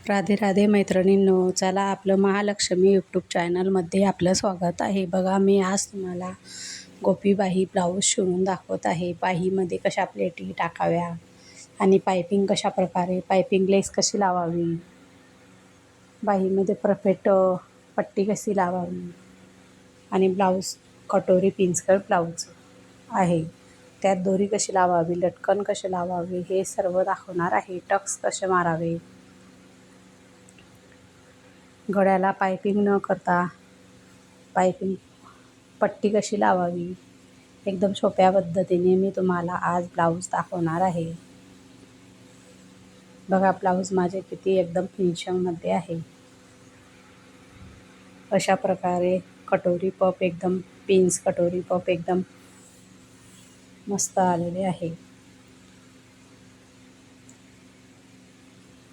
राधे राधे मैत्रिणींनो, चला आपलं महालक्ष्मी यूट्यूब चॅनलमध्ये आपलं स्वागत आहे. बघा, मी आज तुम्हाला गोपीबाई ब्लाऊज शिवून दाखवत आहे. बाहीमध्ये कशा प्लेटी टाकाव्या आणि पायपिंग कशा प्रकारे, पायपिंग लेस कशी लावावी, बाहीमध्ये परफेक्ट पट्टी कशी लावावी आणि ब्लाऊज कटोरी पिंचकट ब्लाऊज आहे, त्यात दोरी कशी लावावी, लटकन कसे लावावे, हे सर्व दाखवणार आहे. टक्स कसे मारावे, गळ्याला पायपिंग न करता पायपिंग पट्टी कशी लावावी, एकदम सोप्या पद्धतीने मी तुम्हाला आज ब्लाऊज दाखवणार आहे. बघा, ब्लाऊज माझे किती एकदम फिनिशिंगमध्ये आहे. अशा प्रकारे कटोरी पफ एकदम पिन्स कटोरी पफ एकदम मस्त आलेले आहे.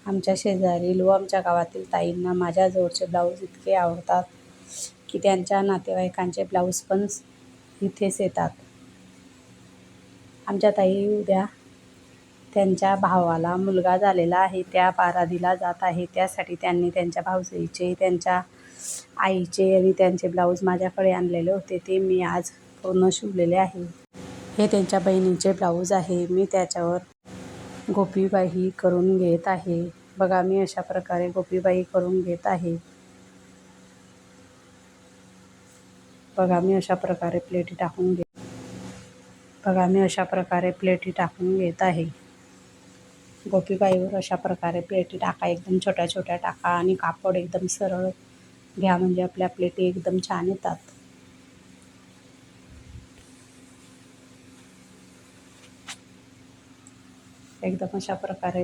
आमच्या शेजारील व आमच्या गावातील ताईंना माझ्या जवळचे ब्लाऊज इतके आवडतात की त्यांच्या नातेवाईकांचे ब्लाऊज पण इथेच येतात. आमच्या ताई उद्या त्यांच्या भावाला मुलगा झालेला आहे, त्या बारातीला जात आहे. त्यासाठी त्यांनी त्यांच्या भाऊजाईचे, त्यांच्या आईचे आणि त्यांचे ब्लाऊज माझ्याकडे आणलेले होते. ते मी आज पूर्ण शिवलेले आहे. हे त्यांच्या बहिणीचे ब्लाऊज आहे. मी त्याच्यावर गोपीबाई करून घेत आहे. बघा, मी अशा प्रकारे गोपीबाई करून घेत आहे. बघा, मी अशा प्रकारे प्लेटी टाकून घेत आहे. गोपीबाईवर अशा प्रकारे प्लेटी टाका, एकदम छोट्या छोट्या टाका आणि कापड एकदम सरळ घ्या, म्हणजे आपल्या प्लेटी एकदम छान येतात. एकदम अशा प्रकारे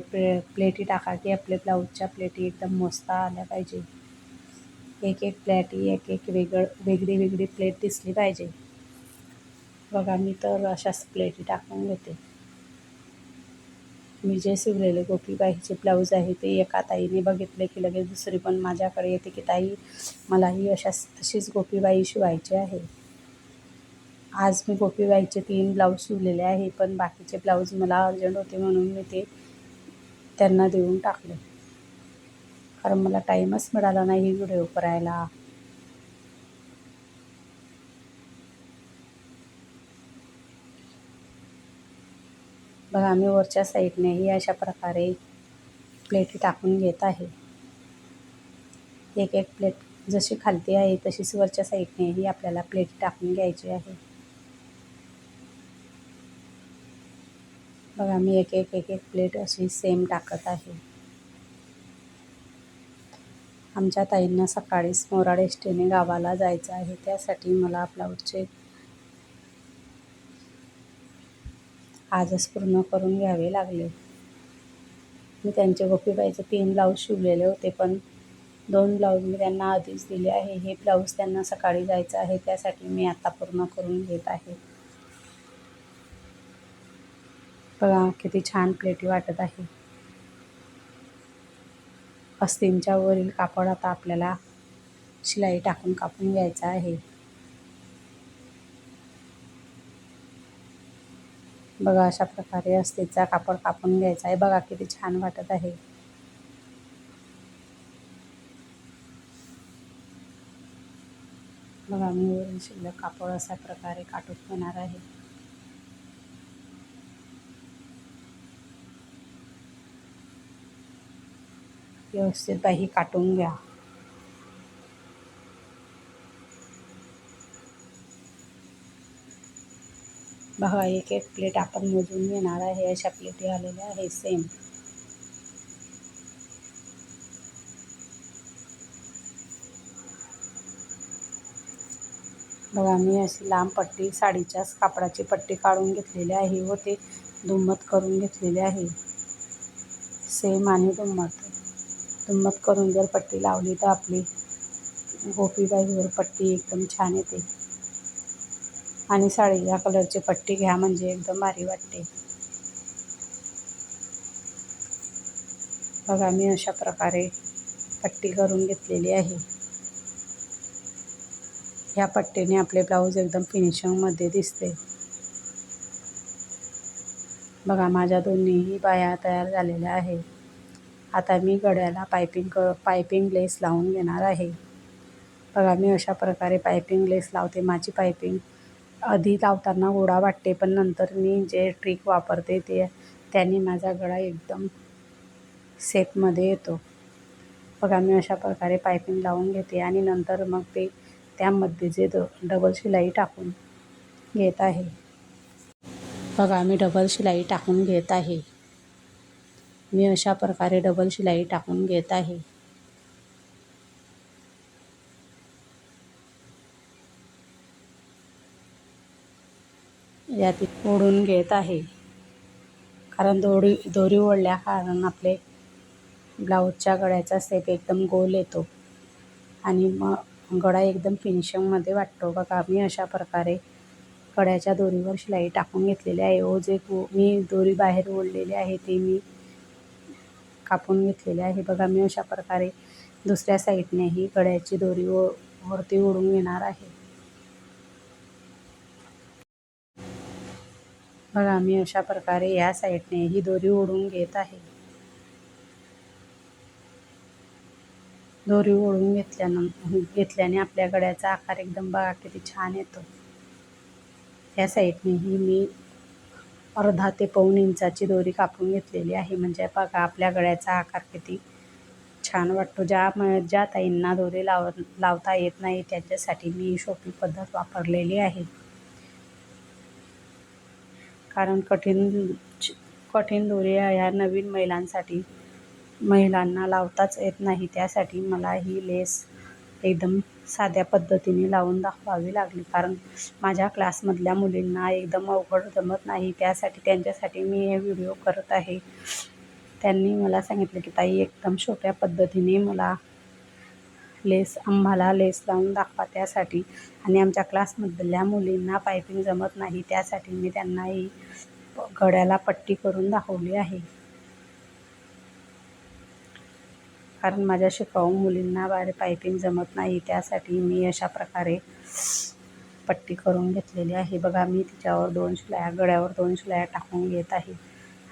प्लेटी टाका की आपल्या ब्लाऊजच्या प्लेटी एकदम मस्त आल्या पाहिजे. एक एक प्लेटी एक एक वेगळी वेगळी प्लेट दिसली पाहिजे. बघा, मी तर अशाच प्लेटी टाकून घेते. मी जे शिवलेले गोपीबाईचे ब्लाऊज आहे ते एका ताईने बघितले की लगेच दुसरी पण माझ्याकडे येते की ताई, मलाही अशीच गोपीबाई शिवायची आहे. आज मी गोपीबाईचे 3 ब्लाऊज शिवलेले आहे, पण बाकीचे ब्लाऊज मला अर्जंट होते म्हणून मी ते त्यांना देऊन टाकले, कारण मला टाईमच मिळाला नाही व्हिडिओ करायला. बघा, मी वरच्या साईडनेही अशा प्रकारे प्लेटी टाकून घेत आहे. एक एक प्लेट जशी खालती आहे तशीच वरच्या साईडनेही आपल्याला प्लेटी टाकून घ्यायची आहे. बघा, मी एक एक प्लेट अशी सेम टाकत आहे. आमच्या ताईंना सकाळीच मोराड एसटीने गावाला जायचं आहे, त्यासाठी मला ब्लाऊजचे आजच पूर्ण करून घ्यावे लागले. मी त्यांचे गोपीबाईचे 3 ब्लाऊज शिवलेले होते, पण 2 ब्लाऊज मी त्यांना आधीच दिले आहे. हे ब्लाऊज त्यांना सकाळी जायचं आहे, त्यासाठी मी आता पूर्ण करून घेत आहे. बघा, किती छान प्लेटी वाटत आहे. अस्तींच्या वरील कापड आता आपल्याला शिलाई टाकून कापून घ्यायचं आहे. बघा, अशा प्रकारे अस्तीचा कापड कापून घ्यायचा आहे. बघा, किती छान वाटत आहे. बघा, मी वरून शिल्लक कापड अशा प्रकारे काटून घेणार आहे. व्यवस्थित बाही काटून घ्या. बघा, एक एक प्लेट आपण मोजून घेणार आहे. अशा प्लेटी आलेल्या आहे सेम. बघा, मी अशी लांब पट्टी साडीच्याच कापडाची पट्टी काढून घेतलेली आहे व ते दुम्मत करून घेतलेले आहे. सेम आणि दुम्मत करून जर पट्टी लावली तर आपली गोपीबाईवर पट्टी एकदम छान येते. आणि साडीच्या कलरची पट्टी घ्या म्हणजे एकदम भारी वाटते. बघा, मी अशा प्रकारे पट्टी करून घेतलेली आहे. ह्या पट्टीने आपले ब्लाऊज एकदम फिनिशिंगमध्ये दिसते. बघा, माझ्या दोन्हीही बाह्या तयार झालेल्या आहे. आता मी गळ्याला पायपिंग लेस लावून घेणार आहे. बघा मी अशा प्रकारे पायपिंग लेस लावते. माझी पायपिंग आधी लावताना गोडा वाटते, पण नंतर मी जे ट्रिक वापरते त्याने माझा गळा एकदम शेपमध्ये येतो. बघा मी अशा प्रकारे पायपिंग लावून घेते आणि नंतर मग त्यामध्ये जे डबल शिलाई टाकून घेत आहे. बघा मी डबल शिलाई टाकून घेत आहे. मी अशा प्रकारे डबल शिलाई टाकून घेत आहे. यात ओढून घेत आहे, कारण दोरी ओढल्या कारण आपले ब्लाऊजच्या गळ्याचा शेप एकदम गोल येतो आणि मग गळा एकदम फिनिशिंगमध्ये वाटतो. बघा मी अशा प्रकारे गळ्याच्या दोरीवर शिलाई टाकून घेतलेली आहे. जे मी दोरी बाहेर ओढलेली आहे ते मी कापून घेतलेले आहे. बघा मी अशा प्रकारे दुसऱ्या साईडनेही गळ्याची दोरी वरती ओढून घेणार आहे. बघा मी अशा प्रकारे या साईडने ही दोरी ओढून घेत आहे. दोरी ओढून घेतल्याने आपल्या गळ्याचा आकार एकदम बघा किती छान येतो. या साईडनेही मी अर्धा ते पाऊण इंचाची दोरी कापून घेतलेली आहे. म्हणजे बघा आपल्या गळ्याचा आकार किती छान वाटतो. ज्या ताईंना दोरी लावता येत नाही त्यांच्यासाठी मी ही सोपी पद्धत वापरलेली आहे. कारण कठीण दोरी या नवीन महिलांना लावताच येत नाही. त्यासाठी मला ही लेस एकदम साध्या पद्धतीने लावून दाखवावी लागली. कारण माझ्या क्लासमधल्या मुलींना एकदम अवघड जमत नाही. त्यांच्यासाठी मी हे व्हिडिओ करत आहे. त्यांनी मला सांगितलं की ताई एकदम सोप्या पद्धतीने आम्हाला लेस लावून दाखवा. त्यासाठी आणि आमच्या क्लासमधल्या मुलींना पायपिंग जमत नाही, त्यासाठी मी त्यांना ही गळ्याला पट्टी करून दाखवली आहे. कारण माझ्या शिकाऊ मुलींना पायपिंग जमत नाही, त्यासाठी मी अशा प्रकारे पट्टी करून घेतलेली आहे. बघा मी तिच्यावर गळ्यावर 2 शिलाया टाकून घेत आहे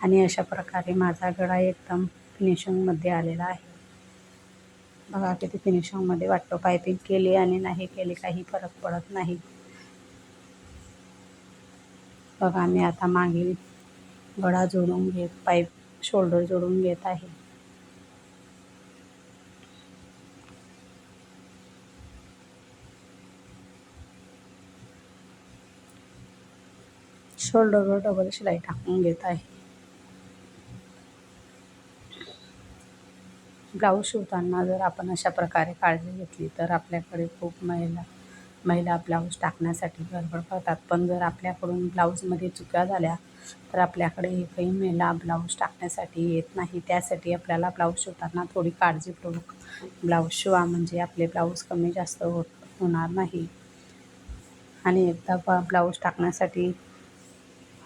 आणि अशा प्रकारे माझा गळा एकदम फिनिशिंगमध्ये आलेला आहे. बघा किती फिनिशिंगमध्ये वाटतो. पायपिंग केली आणि नाही केली काही फरक पडत नाही. बघा मी आता मागील गळा जोडून शोल्डर जोडून घेत आहे. शोल्डरवर डबल शिलाई टाकून घेत आहे. ब्लाऊज शिवताना जर आपण अशा प्रकारे काळजी घेतली तर आपल्याकडे खूप महिला ब्लाऊज टाकण्यासाठी गडबड करतात. पण जर आपल्याकडून ब्लाऊजमध्ये चुका झाल्या तर आपल्याकडे एकही महिला ब्लाऊज टाकण्यासाठी येत नाही. त्यासाठी आपल्याला ब्लाऊज शिवताना थोडी काळजीपूर्वक ब्लाऊज शिवा, म्हणजे आपले ब्लाऊज कमी जास्त होणार नाही. आणि एकदा ब्लाऊज टाकण्यासाठी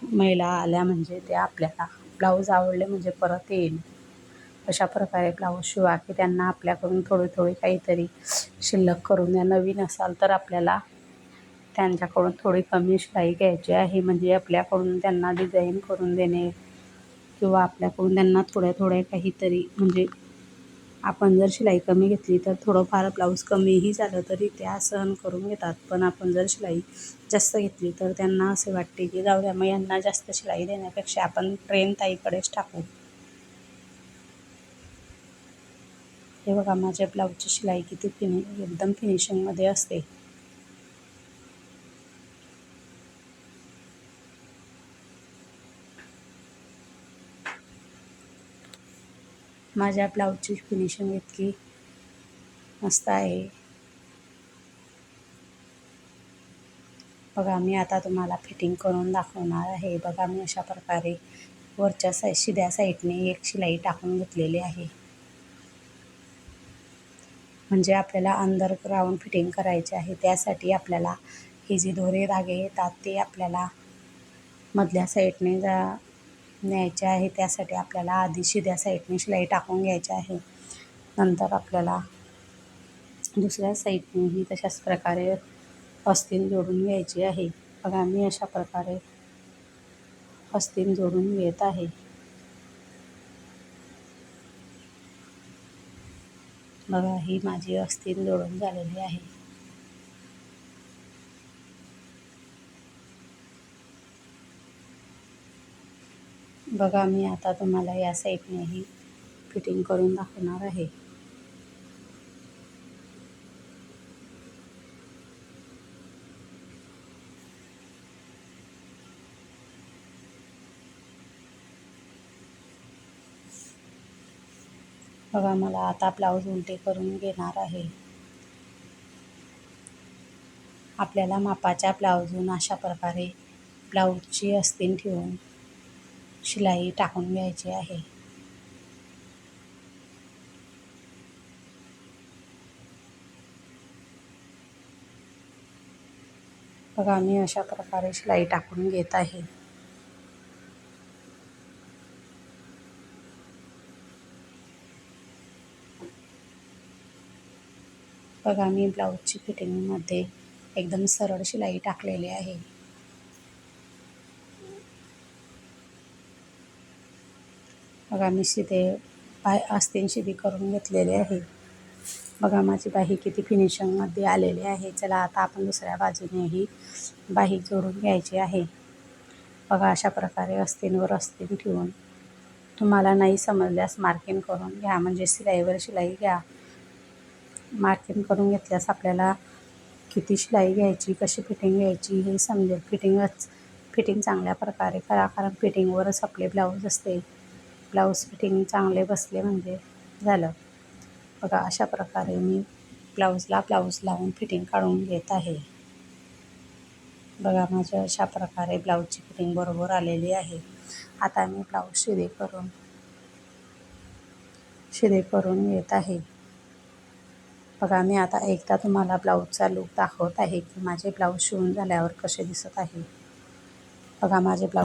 महिला आल्या म्हणजे त्या आपल्याला ब्लाऊज आवडले म्हणजे परत येईल. अशा प्रकारे ब्लाऊज शिवा की त्यांना आपल्याकडून थोडी काहीतरी शिल्लक करून द्या. नवीन असाल तर आपल्याला त्यांच्याकडून थोडी कमी शिलाई घ्यायची आहे. म्हणजे आपल्याकडून त्यांना डिझाईन करून देणे किंवा आपल्याकडून त्यांना थोड्या काहीतरी, म्हणजे आपण जर शिलाई कमी घेतली तर थोडंफार ब्लाऊज कमीही झालं तरी त्या सहन करून घेतात. पण आपण जर शिलाई जास्त घेतली तर त्यांना असे वाटते की जाऊ द्या, मग यांना जास्त शिलाई देण्यापेक्षा आपण ट्रेन ताईकडेच टाकू. हे बघा माझ्या ब्लाऊजची शिलाई किती एकदम फिनिशिंगमध्ये असते. माझ्या ब्लाऊजची फिनिशिंग इतकी मस्त आहे. बघा मी आता तुम्हाला फिटिंग करून दाखवणार आहे. बघा मी अशा प्रकारे वरच्या शिद्या साईडने एक शिलाई टाकून घेतलेली आहे. म्हणजे आपल्याला अंडरग्राऊंड फिटिंग करायची आहे. त्यासाठी आपल्याला हे जे दोरे धागे येतात ते आपल्याला मधल्या साईडने न्यायचे आहे. त्यासाठी आपल्याला आधी शिद्या साईडने शिलाई टाकून घ्यायची आहे. नंतर आपल्याला दुसऱ्या साईडनेही तशाच प्रकारे अस्तीन जोडून घ्यायची आहे. बघा मी अशा प्रकारे अस्तीन जोडून घेत आहे. बघा, ही माझी अस्तीन जोडून झालेली आहे. बघा, मी आता तुम्हाला या साईडनेही फिटिंग करून दाखवणार आहे. बघा, मला आता ब्लाऊज उलटे करून घेणार आहे. आपल्याला मापाच्या ब्लाऊजहून अशा प्रकारे ब्लाऊजची अस्तीन ठेवून शिलाई टाकून घ्यायची आहे. बघा, मी अशा प्रकारे शिलाई टाकून घेत आहे. बघा, मी ब्लाऊजची फिटिंगमध्ये एकदम सरळ शिलाई टाकलेली आहे. बघा, मी आस्तीन शिदी करून घेतलेली आहे. बघा, माझी बाही किती फिनिशिंगमध्ये आलेली आहे. चला, आता आपण दुसऱ्या बाजूनेही बाही जोडून घ्यायची आहे. बघा, अशा प्रकारे अस्तीनवर अस्तीन ठेवून तुम्हाला नाही समजल्यास मार्किंग करून घ्या, म्हणजे शिलाईवर शिलाई घ्या. मार्किंग करून घेतल्यास आपल्याला किती शिलाई घ्यायची, कशी फिटिंग घ्यायची हे समजेल. फिटिंग चांगल्या प्रकारे करा, कारण फिटिंगवरच आपले ब्लाऊज असते. ब्लाऊज फिटिंग चांगले बसले म्हणजे झालं. बघा, अशा प्रकारे मी ब्लाऊजला ब्लाऊज लावून फिटिंग काढून घेत आहे. बघा, माझ्या अशा प्रकारे ब्लाऊजची फिटिंग बरोबर आलेली आहे. आता मी ब्लाऊज शिदे करून घेत आहे. बघा, मी आता एकदा तुम्हाला ब्लाऊजचा लूक दाखवत आहे की माझे ब्लाऊज शिवून झाल्यावर कसे दिसत आहे. बघा, माझे ब्लाऊज